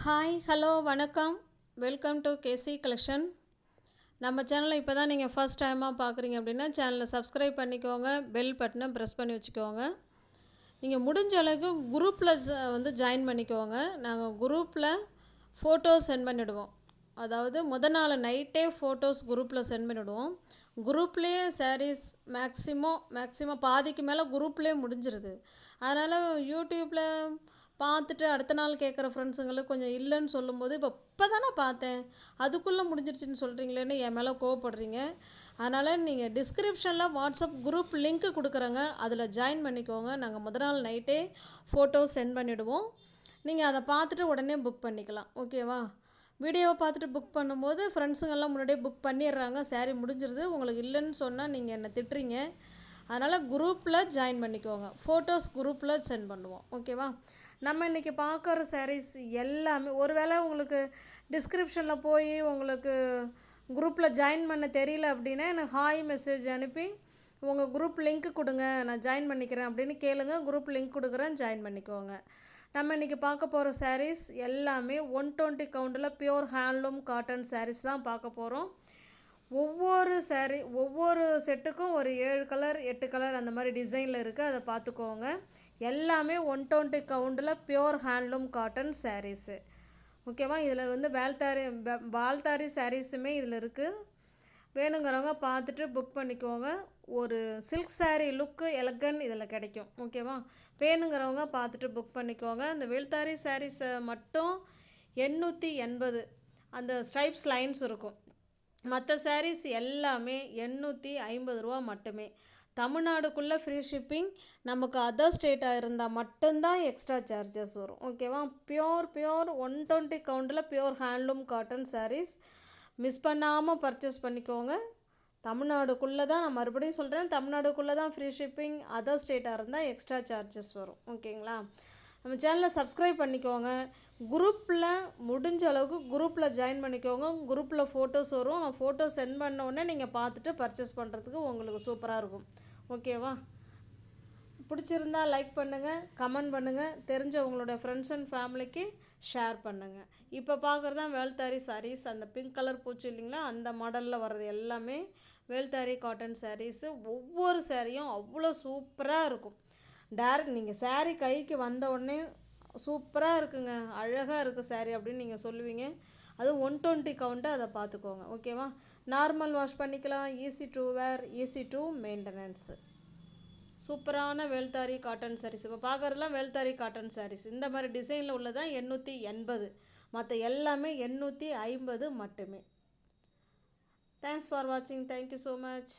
Hi hello வணக்கம். Welcome to KC collection. நம்ம சேனலை இப்போ தான் நீங்கள் ஃபஸ்ட் டைமாக பார்க்குறீங்க அப்படின்னா சேனலை சப்ஸ்கிரைப் பண்ணிக்கோங்க, பெல் பட்டனை ப்ரெஸ் பண்ணி வச்சுக்கோங்க. நீங்கள் முடிஞ்ச அளவுக்கு குரூப்பில் ஜாயின் பண்ணிக்கோங்க. நாங்கள் குரூப்பில் ஃபோட்டோஸ் சென்ட் பண்ணிவிடுவோம். அதாவது நாள் நைட்டே ஃபோட்டோஸ் குரூப்பில் சென்ட் பண்ணிவிடுவோம். குரூப்லேயே சாரீஸ் மேக்ஸிமம் பாதிக்கு மேலே குரூப்லேயே முடிஞ்சிருது. அதனால் யூடியூப்பில் பார்த்துட்டு அடுத்த நாள் கேட்குற ஃப்ரெண்ட்ஸுங்களுக்கு கொஞ்சம் இல்லைன்னு சொல்லும்போது இப்போ தானே பார்த்தேன் அதுக்குள்ளே முடிஞ்சிருச்சுன்னு சொல்கிறீங்களேன்னு என் மேலே கோவப்படுறீங்க. அதனால் நீங்கள் டிஸ்கிரிப்ஷனில் வாட்ஸ்அப் குரூப் லிங்க்கு கொடுக்குறேங்க, அதில் ஜாயின் பண்ணிக்கோங்க. நாங்கள் நாள் நைட்டே ஃபோட்டோஸ் சென்ட் பண்ணிவிடுவோம். நீங்கள் அதை பார்த்துட்டு உடனே புக் பண்ணிக்கலாம். ஓகேவா? வீடியோவை பார்த்துட்டு புக் பண்ணும்போது ஃப்ரெண்ட்ஸுங்கெல்லாம் முன்னாடியே புக் பண்ணிடுறாங்க, சாரீ முடிஞ்சிருது. உங்களுக்கு இல்லைன்னு சொன்னால் நீங்கள் என்னை திட்டுறீங்க. அதனால் குரூப்பில் ஜாயின் பண்ணிக்கோங்க. ஃபோட்டோஸ் குரூப்பில் சென்ட் பண்ணுவோம். ஓகேவா? நம்ம இன்றைக்கி பார்க்குற சாரீஸ் எல்லாமே ஒருவேளை உங்களுக்கு டிஸ்கிரிப்ஷனில் போய் உங்களுக்கு குரூப்பில் ஜாயின் பண்ண தெரியல அப்படின்னா எனக்கு ஹாய் மெசேஜ் அனுப்பி உங்கள் குரூப் லிங்க் கொடுங்க, நான் ஜாயின் பண்ணிக்கிறேன் அப்படின்னு கேளுங்க. குரூப் லிங்க் கொடுக்குறேன், ஜாயின் பண்ணிக்கோங்க. நம்ம இன்றைக்கி பார்க்க போகிற சாரீஸ் எல்லாமே 120 கவுண்டில் பியூர் ஹேண்ட்லூம் காட்டன் சாரீஸ் தான் பார்க்க போகிறோம். ஒவ்வொரு செட்டுக்கும் ஒரு 7 கலர் 8 கலர் அந்த மாதிரி டிசைனில் இருக்குது, அதை பார்த்துக்கோங்க. எல்லாமே 120 கவுண்டில் பியூர் ஹேண்ட்லூம் காட்டன் சாரீஸு. ஓகேவா? இதில் வால்தாரி சாரீஸுமே இதில் இருக்குது. வேணுங்கிறவங்க பார்த்துட்டு புக் பண்ணிக்கோங்க. ஒரு சில்க் சாரீ லுக்கு எலகன் இதில் கிடைக்கும். ஓகேவா? வேணுங்கிறவங்க பார்த்துட்டு புக் பண்ணிக்கோங்க. அந்த வேல்தாரி சாரீஸை மட்டும் 880 அந்த ஸ்ட்ரைப்ஸ் லைன்ஸ் இருக்கும். மற்ற சாரீஸ் எல்லாமே 850 ரூபா மட்டுமே. தமிழ்நாடுக்குள்ளே ஃப்ரீ ஷிப்பிங். நமக்கு அதர் ஸ்டேட்டாக இருந்தால் மட்டும்தான் எக்ஸ்ட்ரா சார்ஜஸ் வரும். ஓகேவா? பியோர் 120 கவுண்டில் pure handloom cotton sarees miss பண்ணாமல் பர்ச்சேஸ் பண்ணிக்கோங்க. தமிழ்நாடுக்குள்ளே தான், நான் மறுபடியும் சொல்கிறேன், தமிழ்நாடுக்குள்ளே தான் ஃப்ரீ ஷிப்பிங். அதர் ஸ்டேட்டாக இருந்தால் எக்ஸ்ட்ரா சார்ஜஸ் வரும். ஓகேங்களா? நம்ம சேனலை சப்ஸ்கிரைப் பண்ணிக்கோங்க. குரூப்பில் முடிஞ்ச அளவுக்கு குரூப்பில் ஜாயின் பண்ணிக்கோங்க. குரூப்பில் ஃபோட்டோஸ் வரும். நான் ஃபோட்டோஸ் சென்ட் பண்ண உடனே நீங்கள் பார்த்துட்டு பர்ச்சேஸ் பண்ணுறதுக்கு உங்களுக்கு சூப்பராக இருக்கும். ஓகேவா? பிடிச்சிருந்தா லைக் பண்ணுங்கள், கமெண்ட் பண்ணுங்கள், தெரிஞ்ச உங்களோட ஃப்ரெண்ட்ஸ் அண்ட் ஃபேமிலிக்கு ஷேர் பண்ணுங்கள். இப்போ பார்க்குறது தான் வேல்தாரி சாரீஸ். அந்த பிங்க் கலர் பூச்சி இல்லைங்களா, அந்த மாடலில் வர்றது எல்லாமே வேல்தாரி காட்டன் சாரீஸு. ஒவ்வொரு சாரியும் அவ்வளோ சூப்பராக இருக்கும். நீங்கள் சாரீ கைக்கு வந்த உடனே சூப்பராக இருக்குங்க, அழகாக இருக்குது சாரீ அப்படின்னு நீங்கள் சொல்லுவீங்க. அது 120 கவுண்ட்டு, அதை பார்த்துக்கோங்க. ஓகேவா? நார்மல் வாஷ் பண்ணிக்கலாம், easy to wear, easy to maintenance. சூப்பரான வேல்தாரி காட்டன் சாரீஸ். இப்போ பார்க்குறதுலாம் வேல்தாரி காட்டன் சாரீஸ். இந்த மாதிரி டிசைனில் உள்ளதான் 880, மற்ற எல்லாமே 850 மட்டுமே. தேங்க்ஸ் ஃபார் வாட்சிங். Thank you so much.